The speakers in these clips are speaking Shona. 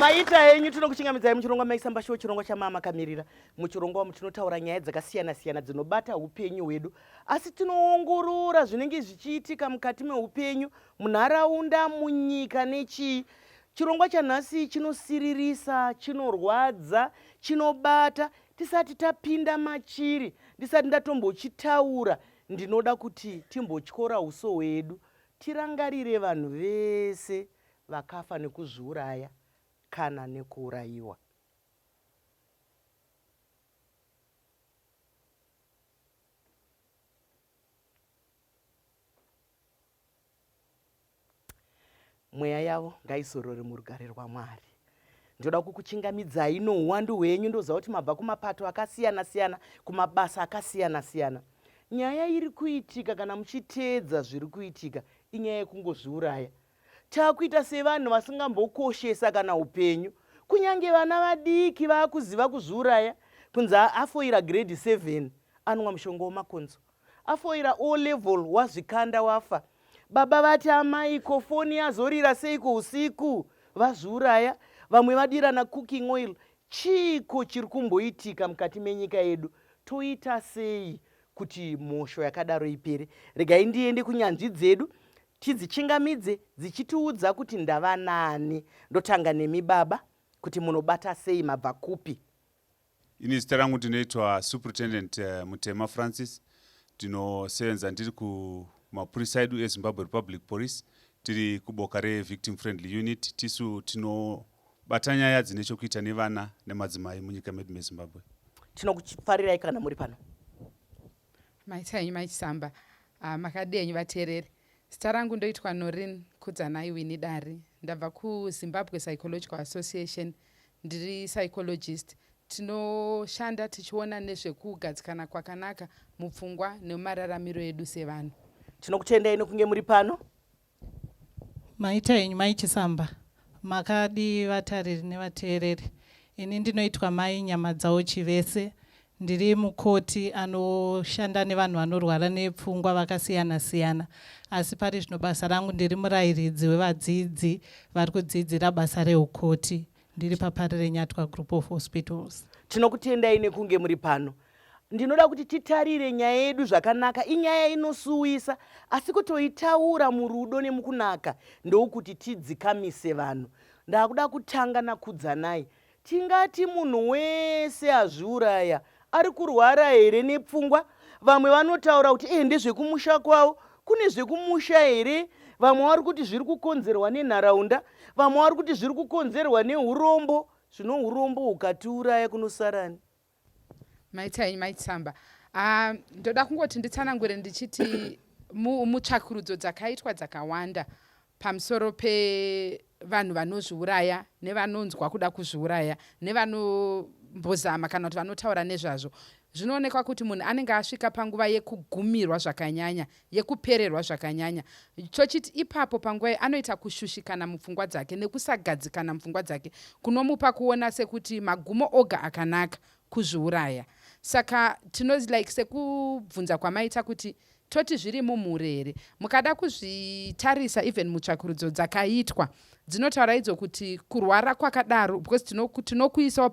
Maita henyu tinokuchingamidzai muchirongwa Mai Chisamba show, chirongwa chamama kamirira. Muchirongwa muchinotaura nyaya dzakasiyana-siyana dzinobata upenyu hwedu, asi tinoongorora zvinenge zvichiitika mukati meupenyu, munharaunda, munyika nechii. Chirongwa chanhasi chinosiririsa, chinorwadza, chinobata. Tisati tapinda machiri, ndisati ndatombochitaura, ndinoda kuti timbotyora uso hwedu, tirangarire vanhu vese vakafa nekuzviuraya kana nekuurayiwa. Mweya yavo ngaizorore murugare rwaMwari. Ndoda kukuchingamidzai nouwandu hwenyu, ndoziva kuti mabva kumapato akasiyana-siyana, kumabasa akasiyana-siyana. Nyaya iri kuitika kana muchiteedza zviri kuitika inyaya yekungozviuraya. Takuita sevanhu vasingambokoshesa kana upenyu. Kunyange vana vadiki vakuziva kuzviuraya. Kunzi afoira grade 7 anwa mushonga wemakonzo, afoira O level wazvikanda wafa. Baba vati amai kofoni azorira seiko usiku, vazviuraya. Vamwe vadirana cooking oil. Chiko chiri kumboitika mukati menyika yedu? Toita sei kuti mhosho yakadaro ipere? Regai ndiende kunyanzvi dzedu tidzichingamidze dzichitiudza kuti ndava nani. Ndotanga nemi baba, kuti munobata sei, mabva kupi? Ini zita rangu ndinoitwa Superintendent Mutema Francis. Ndinosevenza ndiri kumapurisa edu eZimbabwe Republic Police, tiri kuboka re-Victim Friendly Unit. Tisu tinobata nyaya dzine chokuita nevana nemadzimai munyika medu meZimbabwe. Tinokufarirai kana muri pano. Mai Chisamba, makadenyu vateereri. Zita rangu ndoitwa Norin Kudzanai Winidari. Ndabva kuZimbabwe Psychological Association. Ndiri psychologist. Tinoshanda tichiona nezvekugadzikana kwakanaka mupfungwa nemararamiro edu sevanhu. Tinokutendai nokunge muri pano. Maita henyu Mai Chisamba, makadi vatariri nevateereri. Ini ndinoitwa Mai Nyamadzao Chivese. Ndiri mukoti anoshanda nevanhu vanorwara nepfungwa vakasiyana-siyana. Asi pari zvino basa rangu ndiri murayiridzi wevadzidzi vari kudzidzira basa reukoti. Ndiri paParire Nyatwa Group of Hospitals. Tinokutendai nekunge muri pano. Ndinoda kuti titarire nyaya yedu zvakanaka. Inyaya inosuwisa, asi kutoitaura murudo nemukunaka ndokuti tidzikamise vanhu. Ndakuda kutanga naKudzanai. Tingati munhu wese azviuraya ari kurwara here nepfungwa? Vamwe vanotaura kuti ndezvekumusha kwavo. Kune zvekumusha here? Vamwe vari kuti zviri kukonzerwa nenharaunda, vamwe vari kuti zviri kukonzerwa neurombo. Zvino urombo ukatiuraya kunosarani? Mai Chisamba, ndoda kungoti nditsanangure ndichiti mutsvakurudzo dzakaitwa dzakawanda pamusoro pevanhu vanozviuraya nevanonzwa kuda kuzviuraya nevanombozama kana kuti vanotaura nezvazvo. Zvinoonekwa kuti munhu anenge asvika panguva yekugumirwa zvakanyanya, yekupererwa zvakanyanya. Chochiti ipapo panguva anoita kushushikana mupfungwa dzake nekusagadzikana mupfungwa dzake kunomupa kuona sekuti magumo oga akanaka kuzviuraya. Saka sekubvunza kwamaita kuti toti zviri mumhuri here. Mukada kuzvitarisa even mutsvakurudzo dzakaitwa dzinotaura idzo kuti kurwara kwakadaro, because tinokuisawo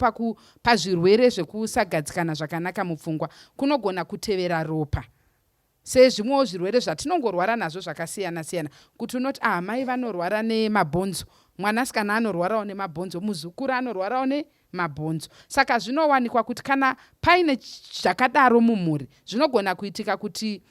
pazvirwere zvekusagadzikana zvakanaka mupfungwa, kunogona kutevera ropa. Sezvimwewo zvirwere zvatinongorwara nazvo zvakasiyana-siyana, kuti unoti mai vanorwara nemabhonzo, mwanasikana anorwarawo nemabhonzo, muzukuru anorwarawo nemabhonzo. Saka zvinowanikwa kuti kana paine zvakadaro mumhuri, zvinogona kuitika kuti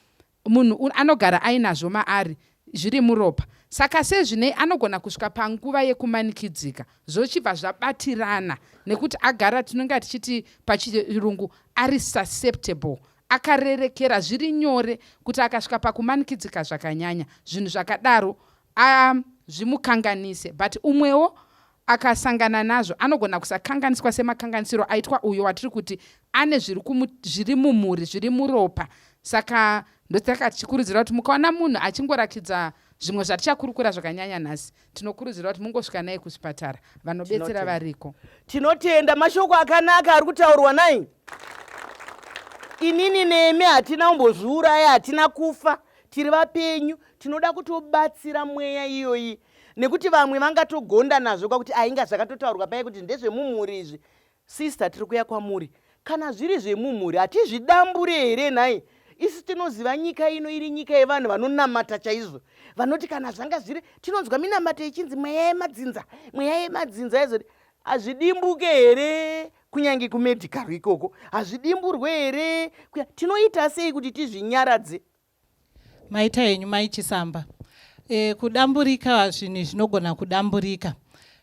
munhu anogara ainazvo maari zviri muropa. Saka sezvine anogona kusvika panguva yekumanikidzika, zvochibva zvabatirana nekuti agara, tinonga tichiti pachirungu, ari susceptible, akarerekera. Zviri nyore kuti akasvika pakumanikidzika zvakanyanya, zvinhu zvakadaro zvimukanganise. But umwewo akasangana nazvo anogona kusakanganiswa semakanganisiro aitwa uyo watiri kuti ane zviri mumhuri, zviri muropa. Saka ndotaka tichikurudzira kuti mukaona munhu achingorakidza zvimwe zvatichakurukura zvakanyanya nhasi, tinokurudzira kuti mungosvika naye kuchipatara, vanobetsera variko. Tinotenda mashoko akanaka ari kutaurwa nai. Inini nemi hatina kumbozviuraya, hatina kufa, tiri vapenyu. Tinoda kutobatsira mweya iyoyi. nekuti vamwe vangatogonda nazvo kwakuti ainga zvakatotaurwa pai kuti ndezvemumhuri izvi. Sister, tiri kuya kwamuri, kana zviri zvemumhuri hatizvidambure here nhai? Isi tinoziva nyika ino iri nyika yevanhu vanonamata chaizvo, vanoti kana zvanga zviri tinonzwa minamato ichinzi mweya yemadzinza, mweya yemadzinza izoti hazvidimbuke here? Kunyange kumedhikaru ikoko hazvidimburwe here? Tinoita sei kuti tizvinyaradze? Maita henyu Mai Chisamba. Kudamburika zvinhu zvinogona kudamburika.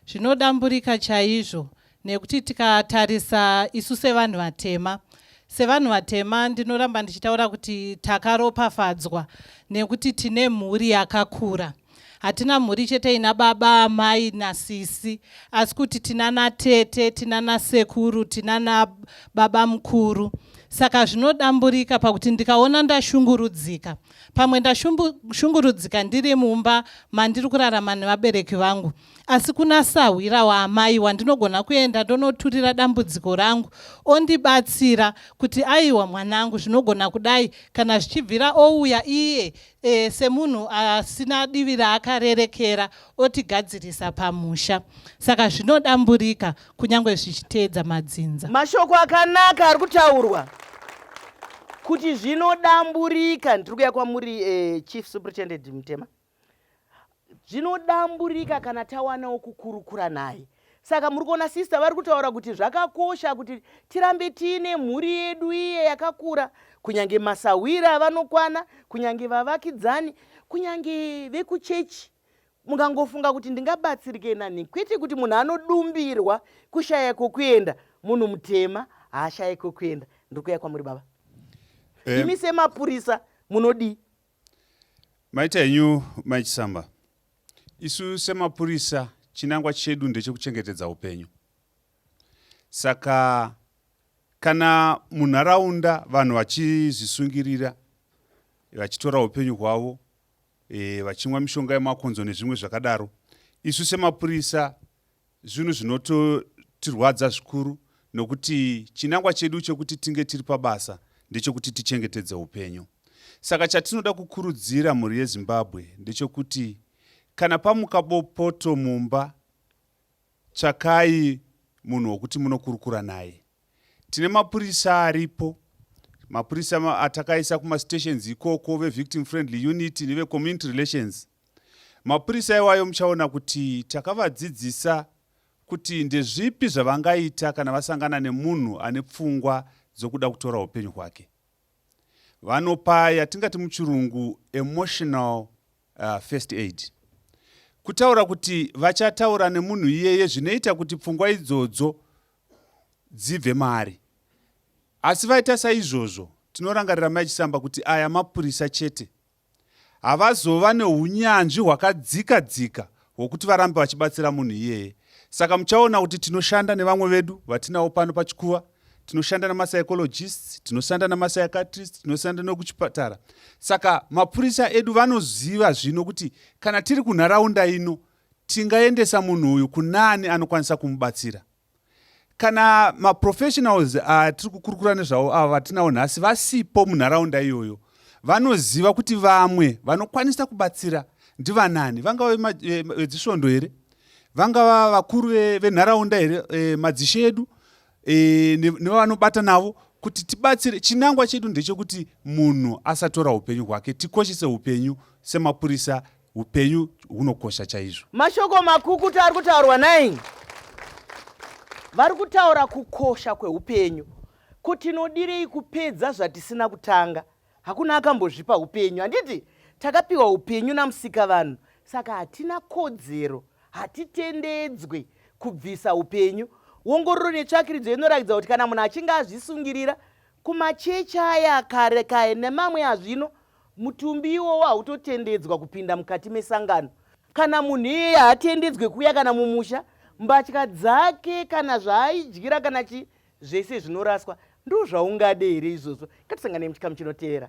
Zvinodamburika chaizvo nekuti tikatarisa isu sevanhu vatema. Sevanhu vatema ndinoramba ndichitaura kuti takaropafadzwa nekuti tine mhuri yakakura. Hatina mhuri chete ina baba, mai nasisi, asi kuti tina natete, tina nasekuru, tina nababa mukuru. Saka zvinodamburika pakuti ndikaona ndashungurudzika. Pamwe ndashungurudzika ndiri mumba mandiri kurarama nevabereki vangu. Asi kuna sahwira waamai wandinogona kuenda ndonoturira dambudziko rangu, ondibatsira kuti aiwa mwanangu zvinogona kudai, kana zvichibvira ouya iye semunhu asina divi raakarerekera otigadzirisa pamusha. Saka zvinodamburika kunyange zvichiteedza madzinza. Mashoko akanaka ari kutaurwa kuti zvinodamburika. Ndiri kuya kwamuri Chief Superintendent Mutema. Zvinodamburika kana tawanawo kukurukura naye. Saka muri kuona sister vari kutaura kuti zvakakosha kuti tirambe tiine mhuri yedu iye yakakura, kunyange masawira avanokwana, kunyange vavakidzani, kunyange vekuchechi. Mungangofunga kuti ndingabatsirike nani, kwete kuti munhu anodumbirwa kushaya kokuenda, munhu mutema haashaye kokuenda. Ndiri kuya kwamuri baba. Imi semapurisa munodii? Maita henyu Mai Chisamba. Isu semapurisa chinangwa chedu ndechekuchengetedza upenyu. Saka kana munharaunda vanhu vachizvisungirira, vachitora upenyu hwavo, vachimwa mishonga yemakonzo nezvimwe zvakadaro, isu semapurisa zvinhu zvinotirwadza zvikuru, nokuti chinangwa chedu chekuti tinge tiri pabasa ndechekuti tichengetedze upenyu. Saka chatinoda kukurudzira mhuri yeZimbabwe ndechekuti kana pamuka bopoto mumba, tsvakai munhu wokuti munokurukura naye. Tine mapurisa aripo, mapurisa atakaisa kumastations ikoko ve-victim friendly unit neve-community relations. Mapurisa iwayo muchaona kuti takavadzidzisa kuti ndezvipi zvavangaita kana vasangana nemunhu ane pfungwa dzokuda kutora upenyu hwake. Vanopa yatingati muchirungu emotional first aid. Kutaura kuti vachataura nemunhu iyeye zvinoita kuti pfungwa idzodzo dzibve maari. Asi vaita saizvozvo, tinorangarira Mai Chisamba kuti aya mapurisa chete. Havazova neunyanzvi hwakadzika-dzika hwokuti varambe vachibatsira munhu iyeye. Saka muchaona kuti tinoshanda nevamwe vedu vatinawo pano pachikuva, tinoshanda namapsychologists, tinoshanda namapsychiatrists, tinoshanda nokuchipatara. Saka mapurisa edu vanoziva zvino kuti kana tiri kunharaunda ino tingaendesa munhu uyu kunani anokwanisa kumubatsira. Kana maprofessionals tiri kukurukura nezvavo ava vatinawo nhasi vasipo munharaunda iyoyo, vanoziva kuti vamwe vanokwanisa kubatsira ndivanani, vangava vedzisvondo here, vangava vakuru venharaunda here, madzishe edu, nevanobata navo kuti tibatsire. Chinangwa chedu ndechekuti munhu asatora upenyu hwake, tikoshese upenyu semapurisa. Upenyu hunokosha chaizvo. Mashoko makukutu ari kutaurwa nai, vari kutaura kukosha kweupenyu, kuti tinodirei kupedza zvatisina kutanga. Hakuna akambozvipa upenyu, handiti takapiwa upenyu namusika vanhu, saka hatina kodzero, hatitendedzwe kubvisa upenyu. Ongororo netsvakiridzo inoratidza kuti kana munhu achinge azvisungirira kumachechi aya kare kare nemamwe azvino, mutumbi iwowo hautotendedzwa kupinda mukati mesangano. Kana munhu iyeye haatendedzwe kuya kana mumusha, mbatya dzake kana zvaaidyira kana zvese zvinoraswa. Ndo zvaungade here izvozvo? Ngatisangane muchikamu chinoteera.